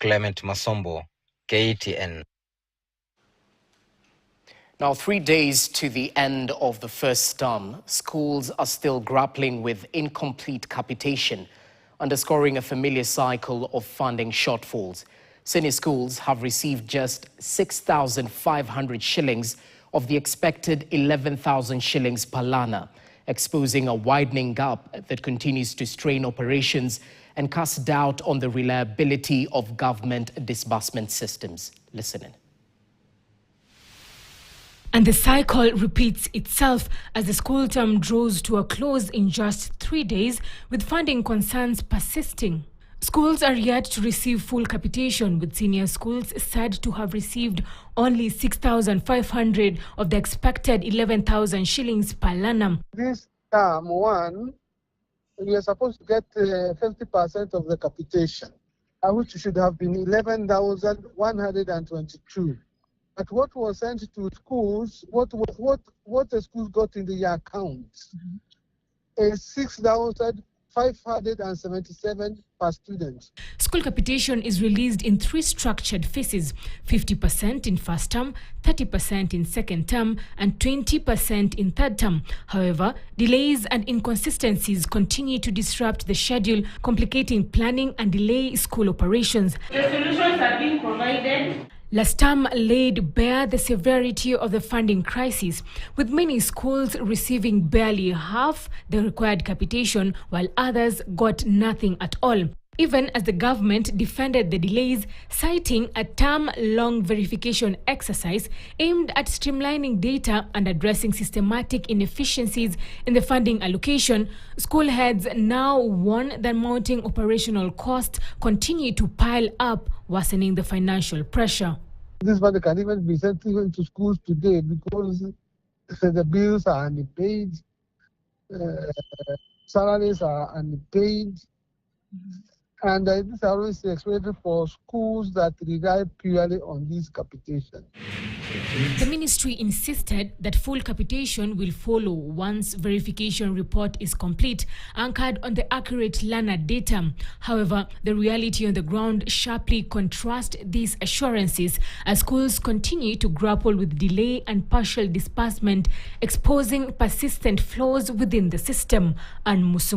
Clement Masombo, KTN. Now, 3 days to the end of the first term, schools are still grappling with incomplete capitation, underscoring a familiar cycle of funding shortfalls. Senior schools have received just 6,500 shillings of the expected 11,000 shillings per learner, exposing a widening gap that continues to strain operations and cast doubt on the reliability of government disbursement systems. Listen in. And the cycle repeats itself as the school term draws to a close in just 3 days, with funding concerns persisting. Schools are yet to receive full capitation, with senior schools said to have received only 6,500 of the expected 11,000 shillings per annum. This term one, we are supposed to get 50% of the capitation, which should have been 11,122. But what was sent to schools, what the schools got in the accounts is 6,577 per student. School capitation is released in 3 structured phases: 50% in first term, 30% in second term, and 20% in third term. However, delays and inconsistencies continue to disrupt the schedule, complicating planning and delay school operations. The solutions are being provided. Last term laid bare the severity of the funding crisis, with many schools receiving barely half the required capitation, while others got nothing at all. Even as the government defended the delays, citing a term-long verification exercise aimed at streamlining data and addressing systematic inefficiencies in the funding allocation, school heads now warn that mounting operational costs continue to pile up, worsening the financial pressure. This money can even be sent even to schools today because the bills are unpaid, salaries are unpaid. And this is always expected for schools that rely purely on this capitation. The ministry insisted that full capitation will follow once verification report is complete, anchored on the accurate learner data. However, the reality on the ground sharply contrasts these assurances as schools continue to grapple with delay and partial disbursement, exposing persistent flaws within the system. And